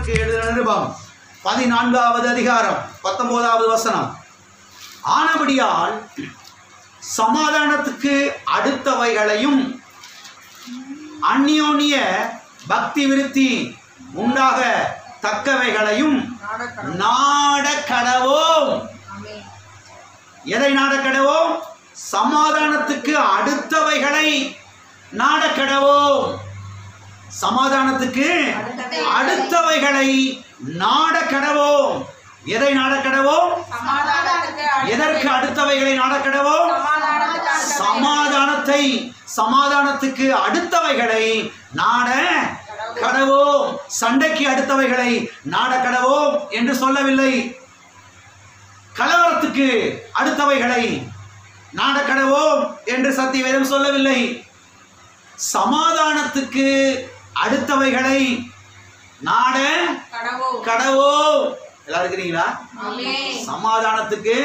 ரோமருக்கு எழுதின நிருபம் 14வது அதிகாரம் 19வது வசனம். ஆனபடியால் சமாதானத்துக்கு அடுத்தவைகளையும் அந்யோன்ய பக்தி விருத்தி உண்டாக தக்கவைகளையும் நாட கடவோம். எதை நாட கடவோம்? சமாதானத்துக்கு அடுத்தவைகளை நாட கடவோம். சமாதானத்துக்கு அடுத்தவைகளை நாட கடவோம். எதை நாட கடவோம்? எதற்கு அடுத்தவைகளை நாட கடவோம்? சமாதானத்துக்கு அடுத்தவைகளை நாட கடவோம். சண்டைக்கு அடுத்தவைகளை நாட கடவோம் என்று சொல்லவில்லை. கலவரத்துக்கு அடுத்தவைகளை நாட கடவோம் என்று சத்தியவேதம் சொல்லவில்லை. சமாதானத்துக்கு அடுத்தவைகளை நாட கடவோம். எல்லாரும் இருக்கிறீங்களா? சமாதானத்துக்கு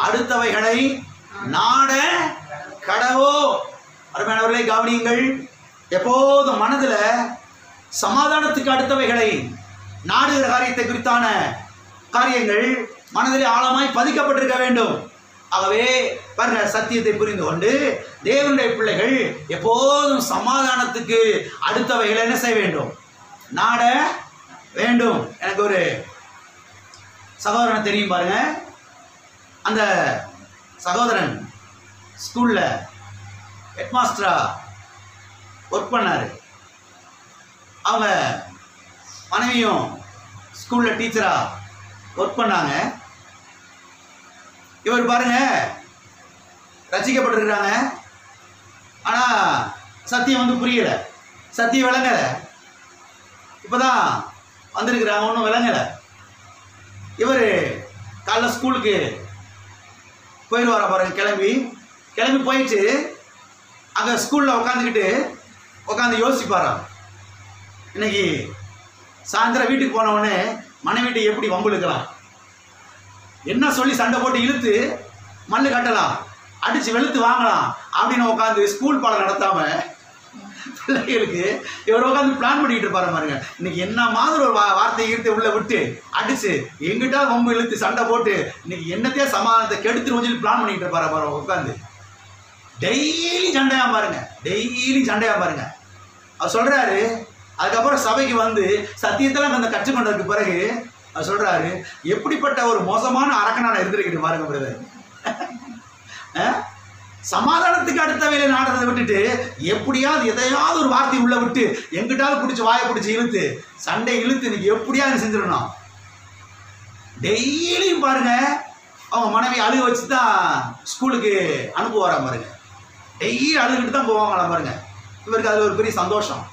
அடுத்தவைகளை நாட கடவோம். அருமையானவர்களை கவனியுங்கள். எப்போதும் மனதில் சமாதானத்துக்கு அடுத்தவைகளை நாடுகிற காரியத்தை குறித்தான காரியங்கள் மனதில் ஆழமாய் பதிக்கப்பட்டிருக்க வேண்டும். ஆகவே பாருங்க, சத்தியத்தை புரிந்து கொண்டு தேவனுடைய பிள்ளைகள் எப்போதும் சமாதானத்துக்கு அடுத்தவைகளை என்ன செய்ய வேண்டும்? நாட வேண்டும். எனக்கு ஒரு சகோதரன் தெரியும் பாருங்க. அந்த சகோதரன் ஸ்கூல்ல ஹெட்மாஸ்டரா ஒர்க் பண்ணாரு. அவங்க மனைவியும் ஸ்கூல்ல டீச்சரா ஒர்க் பண்ணாங்க. இவர் பாருங்க ரசிக்கப்பட்டிருக்கிறாங்க. ஆனா சத்தியம் புரியல, சத்தியம் விளங்கல. இப்பதான் வந்திருக்கிறாங்க, ஒன்றும் விளங்கல. இவர் காலைல ஸ்கூலுக்கு போயிடுவாரா பாருங்க. கிளம்பி போயிட்டு அங்க ஸ்கூல்ல உட்காந்து யோசிப்பாராம். இன்னைக்கு சாயந்தரம் வீட்டுக்கு போன உடனே மனைவிட்ட எப்படி வம்புழுக்கலாம், என்ன சொல்லி சண்டை போட்டு இழுத்து மண்ணு கட்டலாம், அடிச்சு வெளுத்து வாங்கலாம் அப்படின்னு உட்காந்து ஸ்கூல் பாடம் நடத்தாம பிள்ளைகளுக்கு இவர் உட்காந்து பிளான் பண்ணிட்டு இருப்பாரு பாருங்க. இன்னைக்கு என்ன மாதிரி ஒரு வார்த்தை ஈர்த்து உள்ள விட்டு அடிச்சு எங்கிட்ட வம்பு இழுத்து சண்டை போட்டு இன்னைக்கு என்னத்தையே சமாதானத்தை கெடுத்துருவோம் சொல்லி பிளான் பண்ணிட்டு இருப்பாரு பாருங்க. உட்காந்து டெய்லி சண்டையா பாருங்க. அவர் சொல்றாரு, அதுக்கப்புறம் சபைக்கு வந்து சத்தியத்தெல்லாம் அந்த கற்றுக்கொண்டதுக்கு பிறகு அவர் சொல்றாரு, எப்படிப்பட்ட ஒரு மோசமான அரக்கனான இருந்திருக்கிறது பாருங்க பிரதர். சமாதானத்துக்கு அடுத்தவையில நாடுறதை விட்டுட்டு எப்படியாவது எதையாவது ஒரு வார்த்தை உள்ள விட்டு எங்கிட்டாவது பிடிச்சி வாயை பிடிச்சி இழுத்து சண்டை இழுத்து இன்னைக்கு எப்படியாவது செஞ்சிடணும். டெய்லியும் பாருங்க அவங்க மனைவி அழுக வச்சு தான் ஸ்கூலுக்கு அனுப்புவாரா பாருங்க. டெய்லி அழுகிட்டு தான் போவாங்களா பாருங்க. இவருக்கு அதில் ஒரு பெரிய சந்தோஷம்,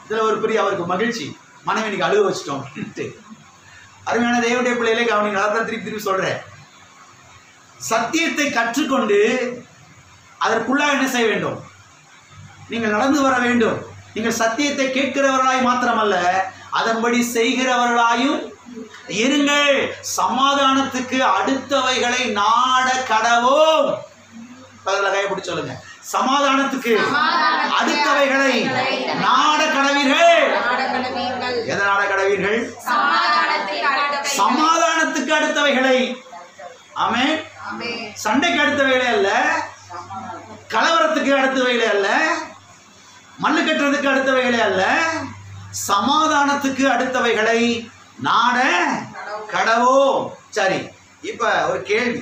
இதில் ஒரு பெரிய அவருக்கு மகிழ்ச்சி. மனைவி இன்னைக்கு அழுக வச்சுட்டோம் அப்படின்ட்டு. அருமையான தேவனுடைய பிள்ளைகளே கவனிங்க. அதான் திருப்பி சொல்றேன். சத்தியத்தை கற்றுக்கொண்டு அதற்குள்ளாக என்ன செய்ய வேண்டும்? நீங்கள் நடந்து வர வேண்டும். நீங்கள் சத்தியத்தை கேட்கிறவர்களாய் மாத்திரமல்ல, அதன்படி செய்கிறவர்களாயும் இருங்கள். சமாதானத்துக்கு அடுத்தவைகளை நாட கடவோம். கைப்பிடி சொல்லுங்க. சமாதானத்துக்கு அடுத்தவைகளை நாட கடவீர்கள். எதை நாட கடவீர்கள்? சமாதானத்துக்கு அடுத்தவைகளை. ஆமென். சண்டைக்கு அடுத்தவைகளே அல்ல, கலவரத்துக்கு அடுத்தவைகளே அல்ல, மண்ணு கட்டுறதுக்கு அடுத்தவைகளே அல்ல, சமாதானத்துக்கு அடுத்தவைகளை நாட கடவோ. சரி, இப்ப ஒரு கேள்வி,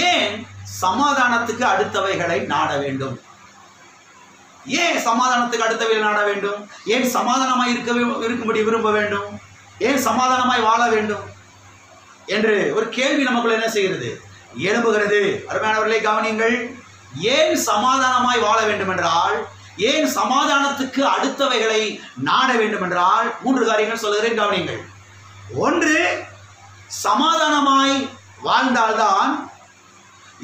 ஏன் சமாதானத்துக்கு அடுத்தவைகளை நாட வேண்டும்? ஏன் சமாதானத்துக்கு அடுத்தவைகளை நாட வேண்டும்? ஏன் சமாதானமாய் இருக்கும்படி விரும்ப வேண்டும்? ஏன் சமாதானமாய் வாழ வேண்டும் என்று ஒரு கேள்வி நமக்குள்ள என்ன செய்கிறது? எழும்புகிறது. அருமையானவர்களை கவனியுங்கள். ஏன் சமாதானமாய் வாழ வேண்டும் என்றால், ஏன் சமாதானத்துக்கு அடுத்தவைகளை நாட வேண்டும் என்றால் 3 காரியங்கள் சொல்லுகிறேன், கவனியுங்கள். ஒன்று, சமாதானமாய் வாழ்ந்தால்தான்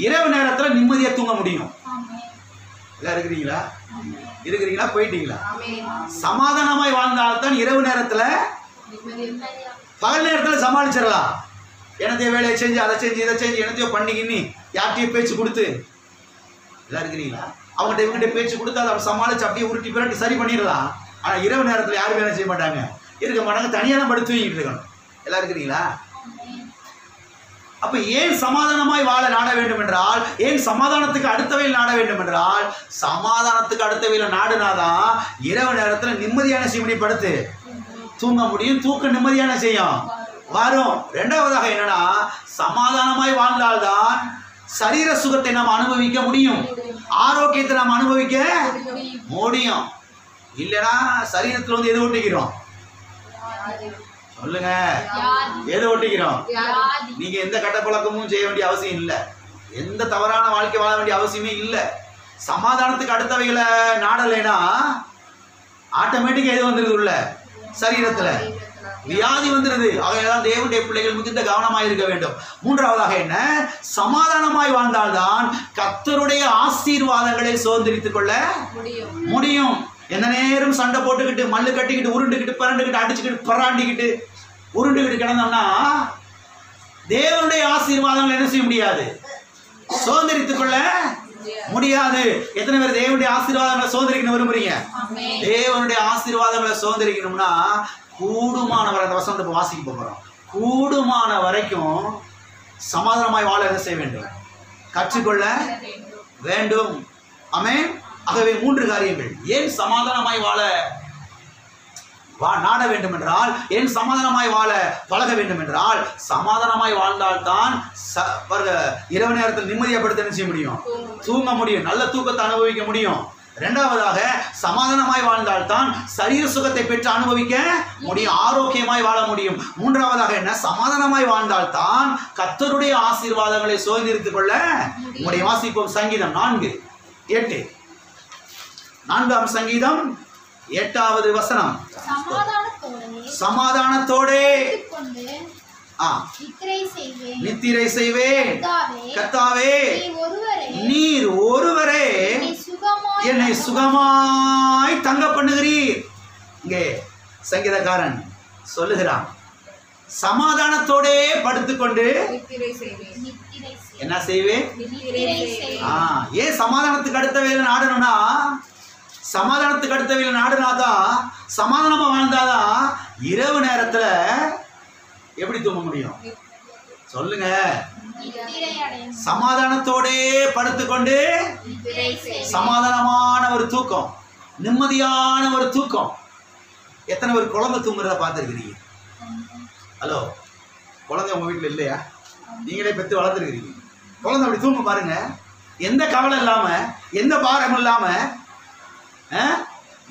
இரவு நேரத்தில் நிம்மதியா தூங்க முடியும். எல்லாம் இருக்கிறீங்களா? போயிட்டீங்களா? சமாதானமாய் வாழ்ந்தால்தான் இரவு நேரத்தில், பகல் நேரத்தில் சமாளிச்சிடலாம். என்னத்தையோ வேலையை செஞ்சு அதை செஞ்சு இதை செஞ்சு என்னத்தையோ பண்ணிக்கின்னு யார்கிட்டையும் பேச்சு கொடுத்து, எல்லாம் இருக்கிறீங்களா? அவங்ககிட்ட இவங்ககிட்ட பேச்சு கொடுத்து அதை சமாளிச்சு அப்படியே உருட்டி பிரட்டி சரி பண்ணிடலாம். ஆனால் இரவு நேரத்தில் யாரும் வேலை செய்ய மாட்டாங்க. இருக்க மாட்டாங்க, தனியாக தான் படுத்து தூங்கிட்டு இருக்கணும். எல்லாம் இருக்கிறீங்களா? அப்ப ஏன் சமாதானமாய் வாழ நாட வேண்டும் என்றால், ஏன் சமாதானத்துக்கு அடுத்தவையில் நாட வேண்டும் என்றால், சமாதானத்துக்கு அடுத்தவையில் நாடுனாதான் இரவு நேரத்தில் நிம்மதியான செய்ய படுத்து தூங்க முடியும். தூக்க நிம்மதியான செய்யும் வரும். இரண்டாவதாக என்னன்னா, சமாதானமாய் வாழ்ந்தால்தான் சரீர சுகத்தை நாம் அனுபவிக்க முடியும், ஆரோக்கியத்தை நாம் அனுபவிக்க முடியும். இல்லைன்னா சரீரத்தில் வந்து எது ஒட்டிக்கிறோம் சொல்லுங்க? எது ஒட்டிக்கிறோம்? நீங்க எந்த கட்ட பழக்கமும் செய்ய வேண்டிய அவசியம் இல்லை, எந்த தவறான வாழ்க்கை வாழ வேண்டிய அவசியமே இல்லை. சமாதானத்துக்கு அடுத்தவைகளை நாடலைன்னா ஆட்டோமேட்டிக்கா எது வந்துருது? உள்ள சரீரத்துல வியாதி வந்துருது. ஆகையால் தேவனுடைய பிள்ளைகள் மிகுந்த கவனமாய் இருக்க வேண்டும். மூன்றாவதாக என்ன? சமாதானமாய் வாழ்ந்தால்தான் கர்த்தருடைய ஆசீர்வாதங்களை சுதந்திரித்துக் கொள்ள முடியும். எந்த நேரம் சண்டை போட்டுக்கிட்டு மல்லு கட்டிக்கிட்டு உருண்டுக்கிட்டு பரண்டுக்கிட்டு அடிச்சுக்கிட்டு பராண்டிக்கிட்டு உருண்டுக்கிட்டு கிடந்தோம்னா தேவனுடைய ஆசீர்வாதங்களை என்ன செய்ய முடியாது? சுதந்திரித்துக் கொள்ள முடியாது. எத்தனை பேர் தேவனுடைய ஆசீர்வாதங்களை சுதந்திரிக்கணும் விரும்புறீங்க? தேவனுடைய ஆசீர்வாதங்களை சுதந்திரிக்கணும்னா கூடுமானவரை, அந்த வசனத்தை இப்போ வாசிக்க போகிறோம், கூடுமான வரைக்கும் சமாதானமாய் வாழ என்ன செய்ய வேண்டும்? கற்றுக்கொள்ள வேண்டும். ஆமென். ஆகவே 3 காரியங்கள். ஏன் சமாதானமாய் வாழ நாட வேண்டும் என்றால், ஏன் சமாதானமாய் வாழ பழக வேண்டும் என்றால், சமாதானமாய் வாழ்ந்தால்தான் இரவு நேரத்தில் நிம்மதியப்படுத்த என்ன செய்ய முடியும்? தூங்க முடியும், நல்ல தூக்கத்தை அனுபவிக்க முடியும். இரண்டாவதாக, சமாதானமாய் வாழ்ந்தால்தான் சரீர சுகத்தை பெற்று அனுபவிக்க முடியும், ஆரோக்கியமாய் வாழ முடியும். மூன்றாவதாக என்ன? சமாதானமாய் வாழ்ந்தால்தான் கர்த்தருடைய ஆசீர்வாதங்களை சுதந்திரித்துக் கொள்ள முடியும். வாசிப்போம் சங்கீதம் 4:8. 4ஆம் சங்கீதம் 8வது வசனம். சமாதானத்தோடே நித்திரை செய்வேன், கர்த்தாவே நீர் ஒருவரே என்னை சுகமாய் தங்க பண்ணுகிறீர். இங்கே சங்கீதக்காரன் சொல்லுகிறான், சமாதானத்தோடே படுத்துக்கொண்டு என்ன செய்வேன்? ஏன் சமாதானத்துக்கு அடுத்த வேலை நாடணும்னா, சமாதானத்துக்கு அடுத்த வேலை நாடுனாதான், சமாதானமா வாழ்ந்தாதான் இரவு நேரத்துல எப்படி தூங்க முடியும்? சொல்லுங்க. சமாதானத்தோடே படுத்துக்கொண்டு சமாதானமான ஒரு தூக்கம், நிம்மதியான ஒரு தூக்கம். எத்தனை பேர் குழந்தை தூங்குறத பார்த்துருக்கிறீங்க? ஹலோ, குழந்தை உங்க வீட்டில் இல்லையா? நீங்களே பெற்று வளர்த்துருக்கிறீங்க. குழந்தை அப்படி தூங்க பாருங்க, எந்த கவலை இல்லாம, எந்த பாரம் இல்லாம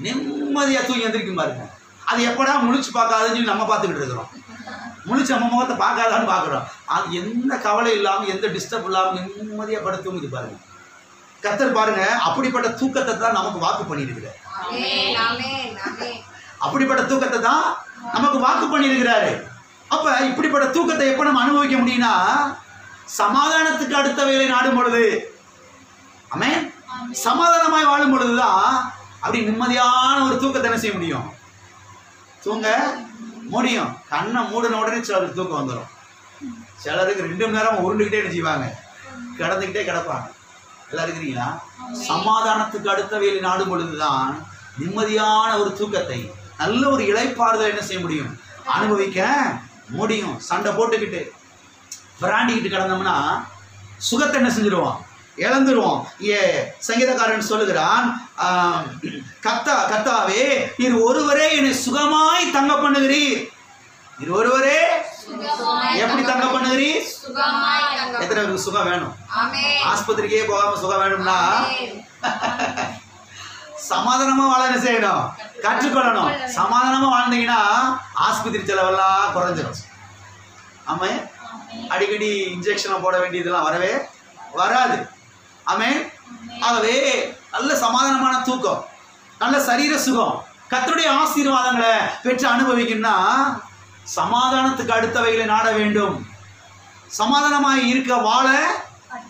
நிம்மதியா தூங்கி எந்திரிக்கும் பாருங்க. அது எப்படா முழிச்சு பார்க்காதுன்னு சொல்லி நம்ம பார்த்துக்கிட்டு இருக்கிறோம். முழிச்சு நம்ம முகத்தை பார்க்காதான்னு பார்க்குறோம். அது எந்த கவலை இல்லாமல், எந்த டிஸ்டர்ப் இல்லாமல் நிம்மதியாக படுத்து தூங்குது பாருங்க. கர்த்தர் பாருங்க, அப்படிப்பட்ட தூக்கத்தை தான் நமக்கு வாக்கு பண்ணியிருக்கிறார். அப்படிப்பட்ட தூக்கத்தை தான் நமக்கு வாக்கு பண்ணியிருக்கிறாரு. அப்ப இப்படிப்பட்ட தூக்கத்தை எப்ப நம்ம அனுபவிக்க முடியும்னா, சமாதானத்துக்கு அடுத்த வேலை நாடும் பொழுது, ஆமென், சமாதானமாய் வாழும் பொழுதுதான் அப்படி நிம்மதியான ஒரு தூக்கத்தை என்ன செய்ய முடியும்? தூங்க முடியும். கண்ணை மூடின உடனே சிலருக்கு தூக்கம் வந்துடும். சிலருக்கு 2 மணி நேரம் உருண்டுகிட்டே என்ன செய்வாங்க? கிடந்துக்கிட்டே கிடப்பாங்க. எல்லாம் இருக்கிறீங்களா? சமாதானத்துக்கு அடுத்த வேலை நாடும் பொழுதுதான் நிம்மதியான ஒரு தூக்கத்தை, நல்ல ஒரு இளைப்பாறுதல் என்ன செய்ய முடியும்? அனுபவிக்க முடியும். சண்டை போட்டுக்கிட்டு பிராண்டிக்கிட்டு கிடந்தோம்னா சுகத்தை என்ன செஞ்சிருவோம்? இழந்துருவோம். சங்கீதக்காரன் சொல்லுகிறான், கர்த்தாவே நீர் ஒருவரே என்னை சுகமாய் தங்க பண்ணுகிறீர். நீர் ஒருவரே எப்படி தங்க பண்ணுகிறீர்? எத்தனை பேருக்கு சுகம் வேணும்? ஆஸ்பத்திரிக்கே போகாம சுகம் வேணும்னா சமாதானமா வாழ என்ன செய்யணும்? கற்றுக்கொள்ளணும். சமாதானமா வாழ்ந்தீங்கன்னா ஆஸ்பத்திரி செலவெல்லாம் குறைஞ்சிடும். ஆமா, அடிக்கடி இன்ஜெக்ஷன் போட வேண்டியதெல்லாம் வரவே வராது. ஆமென். ஆகவே நல்ல சமாதானமான தூக்கம், நல்ல சரீர சுகம், கர்த்தருடைய ஆசீர்வாதங்களை பெற்று அனுபவிக்கணும்னா சமாதானத்துக்கு அடுத்தவைகளை நாட வேண்டும். சமாதானமாய் இருக்க வாழ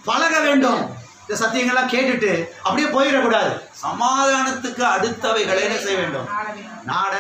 பழக வேண்டும். இந்த சத்தியங்கள்லாம் கேட்டுட்டு அப்படியே போயிடக்கூடாது. சமாதானத்துக்கு அடுத்தவைகளை என்ன செய்ய வேண்டும்? நாட